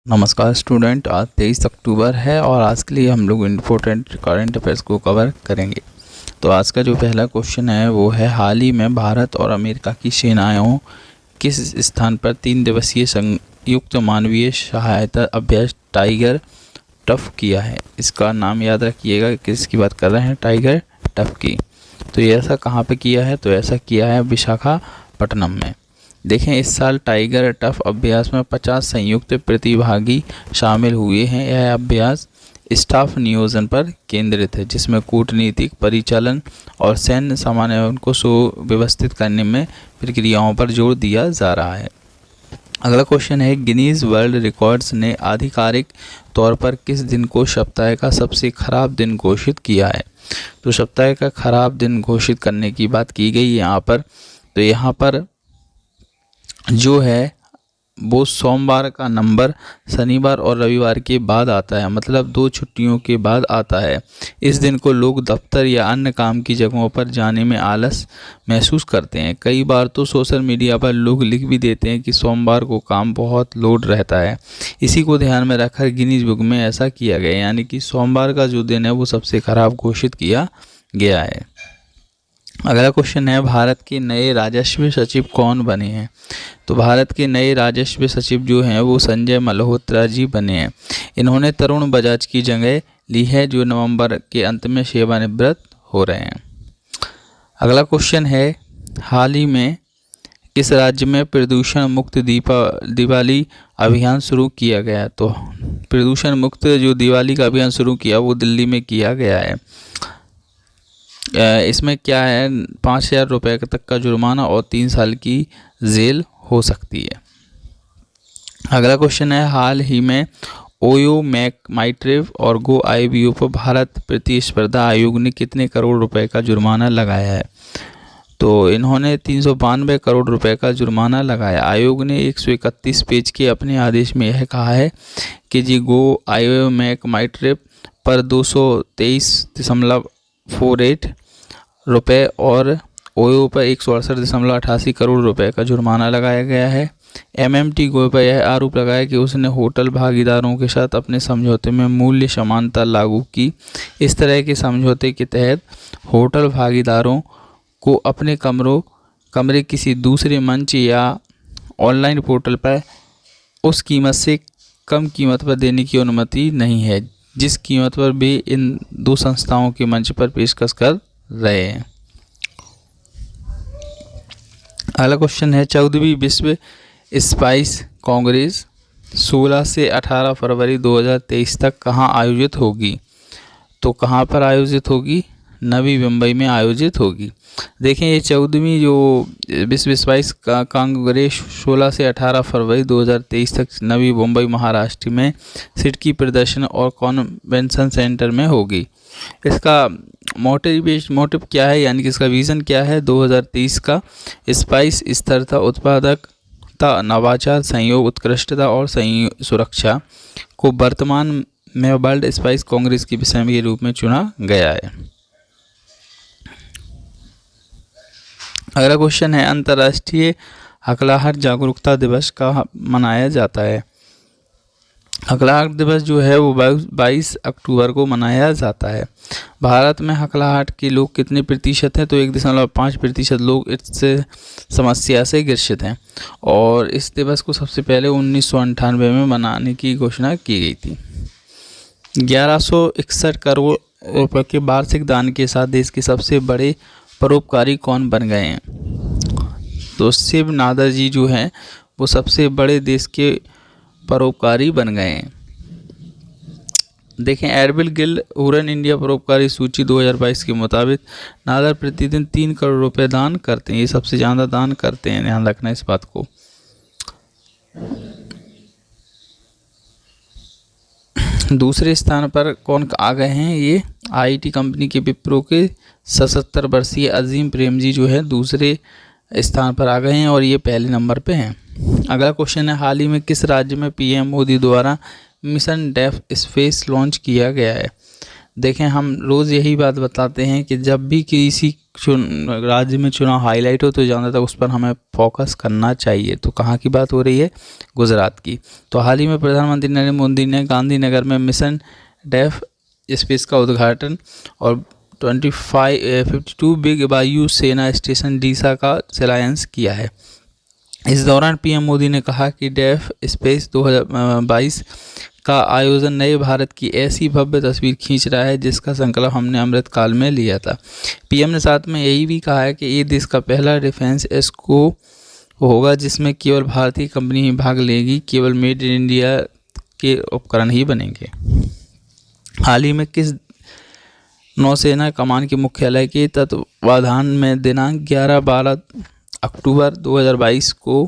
नमस्कार स्टूडेंट, आज 23 अक्टूबर है और आज के लिए हम लोग इम्पोर्टेंट करंट अफेयर्स को कवर करेंगे। तो आज का जो पहला क्वेश्चन है वो है, हाल ही में भारत और अमेरिका की सेनाओं किस स्थान पर 3 दिवसीय संयुक्त मानवीय सहायता अभ्यास टाइगर टफ किया है। इसका नाम याद रखिएगा, किसकी बात कर रहे हैं, टाइगर टफ की। तो ये ऐसा कहाँ पे किया है, तो ऐसा किया है विशाखापट्टनम में। देखें, इस साल टाइगर टफ अभ्यास में 50 संयुक्त प्रतिभागी शामिल हुए हैं। यह अभ्यास स्टाफ नियोजन पर केंद्रित है, जिसमें कूटनीतिक परिचालन और सैन्य समन्वय को सुव्यवस्थित करने में प्रक्रियाओं पर जोर दिया जा रहा है। अगला क्वेश्चन है, गिनीज वर्ल्ड रिकॉर्ड्स ने आधिकारिक तौर पर किस दिन को सप्ताह का सबसे खराब दिन घोषित किया है। तो सप्ताह का खराब दिन घोषित करने की बात की गई यहाँ पर। तो यहाँ पर जो है वो सोमवार का नंबर शनिवार और रविवार के बाद आता है, मतलब 2 छुट्टियों के बाद आता है। इस दिन को लोग दफ्तर या अन्य काम की जगहों पर जाने में आलस महसूस करते हैं। कई बार तो सोशल मीडिया पर लोग लिख भी देते हैं कि सोमवार को काम बहुत लोड रहता है। इसी को ध्यान में रखकर गिनीज बुक में ऐसा किया गया, यानी कि सोमवार का जो दिन है वो सबसे खराब घोषित किया गया है। अगला क्वेश्चन है, भारत के नए राजस्व सचिव कौन बने हैं। तो भारत के नए राजस्व सचिव जो हैं वो संजय मल्होत्रा जी बने हैं। इन्होंने तरुण बजाज की जगह ली है, जो नवंबर के अंत में सेवानिवृत्त हो रहे हैं। अगला क्वेश्चन है, हाल ही में किस राज्य में प्रदूषण मुक्त दिवाली अभियान शुरू किया गया। तो प्रदूषण मुक्त जो दिवाली का अभियान शुरू किया वो दिल्ली में किया गया है। इसमें क्या है, 5,000 रुपये तक का जुर्माना और 3 साल की जेल हो सकती है। अगला क्वेश्चन है, हाल ही में ओयो माइट्रेव और गो IBO पर भारत प्रतिस्पर्धा आयोग ने कितने करोड़ रुपए का जुर्माना लगाया है। तो इन्होंने 392 करोड़ रुपए का जुर्माना लगाया। आयोग ने 131 पेज के अपने आदेश में यह कहा है कि जी गो IO माइट्रेव पर 223.48 रुपये और ओयो पर 168.88 करोड़ रुपए का जुर्माना लगाया गया है। MMT गो पर यह आरोप लगाया कि उसने होटल भागीदारों के साथ अपने समझौते में मूल्य समानता लागू की। इस तरह के समझौते के तहत होटल भागीदारों को अपने कमरे किसी दूसरे मंच या ऑनलाइन पोर्टल पर उस कीमत से कम कीमत पर देने की अनुमति नहीं है, जिस कीमत पर वे इन 2 संस्थाओं के मंच पर पेशकश कर रहे हैं। अगला क्वेश्चन है, 14वीं विश्व स्पाइस कांग्रेस 16 से 18 फरवरी 2023 तक कहाँ आयोजित होगी। तो कहाँ पर आयोजित होगी, नवी मुंबई में आयोजित होगी। देखें, ये 14वीं जो विश्व स्पाइस कांग्रेस 16 से 18 फरवरी 2023 तक नवी मुंबई महाराष्ट्र में सिडकी प्रदर्शन और कॉन्वेंशन सेंटर में होगी। इसका मोटिव क्या है, यानी कि इसका विज़न क्या है। 2023 का स्पाइस स्थिरता, उत्पादकता, नवाचार, सहयोग, उत्कृष्टता और सुरक्षा को वर्तमान में वर्ल्ड स्पाइस कांग्रेस के विषय के रूप में चुना गया है। अगला क्वेश्चन है, अंतर्राष्ट्रीय हकलाहट जागरूकता दिवस कहाँ मनाया जाता है। हकलाहट दिवस जो है वो 22 अक्टूबर को मनाया जाता है। भारत में हकलाहट के लोग कितने प्रतिशत हैं, तो 1.5% लोग इस समस्या से ग्रसित हैं और इस दिवस को सबसे पहले 1998 में मनाने की घोषणा की गई थी। 1161 करोड़ रुपये के वार्षिक दान के साथ देश के सबसे बड़े परोपकारी कौन बन गए हैं। तो शिव नादर जी जो हैं वो सबसे बड़े देश के परोपकारी बन गए हैं। देखें, एडविल गिल्ड हुरन इंडिया परोपकारी सूची 2022 के मुताबिक नादर प्रतिदिन 3 करोड़ रुपए दान करते हैं। ये सबसे ज़्यादा दान करते हैं, ध्यान रखना इस बात को। दूसरे स्थान पर कौन आ गए हैं, ये IIT कंपनी के विप्रो के 77 वर्षीय अजीम प्रेम जी जो है दूसरे स्थान पर आ गए हैं और ये पहले नंबर पे हैं। अगला क्वेश्चन है, हाल ही में किस राज्य में PM मोदी द्वारा मिशन डेफ स्पेस लॉन्च किया गया है। देखें, हम रोज़ यही बात बताते हैं कि जब भी किसी राज्य में चुनाव हाईलाइट हो तो ज़्यादातर उस पर हमें फोकस करना चाहिए। तो कहाँ की बात हो रही है? गुजरात की। तो हाल ही में प्रधानमंत्री नरेंद्र मोदी ने गांधीनगर में मिशन डेफ स्पेस का उद्घाटन और 52 बिग वायु सेना स्टेशन डीसा का शिलान्यास किया है। इस दौरान पीएम मोदी ने कहा कि डेफ स्पेस 2022 का आयोजन नए भारत की ऐसी भव्य तस्वीर खींच रहा है जिसका संकल्प हमने अमृतकाल में लिया था। पीएम ने साथ में यही भी कहा है कि ये देश का पहला डिफेंस एक्सपो होगा जिसमें केवल भारतीय कंपनी ही भाग लेगी, केवल मेड इन इंडिया के उपकरण ही बनेंगे। हाल ही में किस नौसेना कमान के मुख्यालय के तत्वाधान में दिनांक 11-12 अक्टूबर 2022 को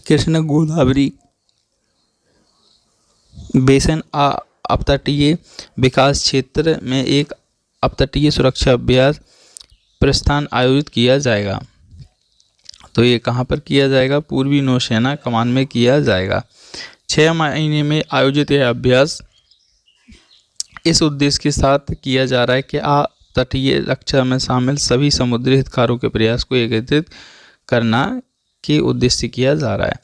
कृष्ण गोदावरी बेसिन अपतटीय विकास क्षेत्र में एक अपतटीय सुरक्षा अभ्यास प्रस्थान आयोजित किया जाएगा। तो ये कहाँ पर किया जाएगा? पूर्वी नौसेना कमान में किया जाएगा। 6 महीने में आयोजित यह अभ्यास इस उद्देश्य के साथ किया जा रहा है कि तटीय रक्षा में शामिल सभी समुद्री हितधारकों के प्रयास को एकत्रित करना के उद्देश्य से किया जा रहा है।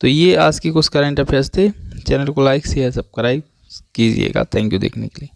तो ये आज की कुछ करंट अफेयर्स थे। चैनल को लाइक शेयर सब्सक्राइब कीजिएगा। थैंक यू देखने के लिए।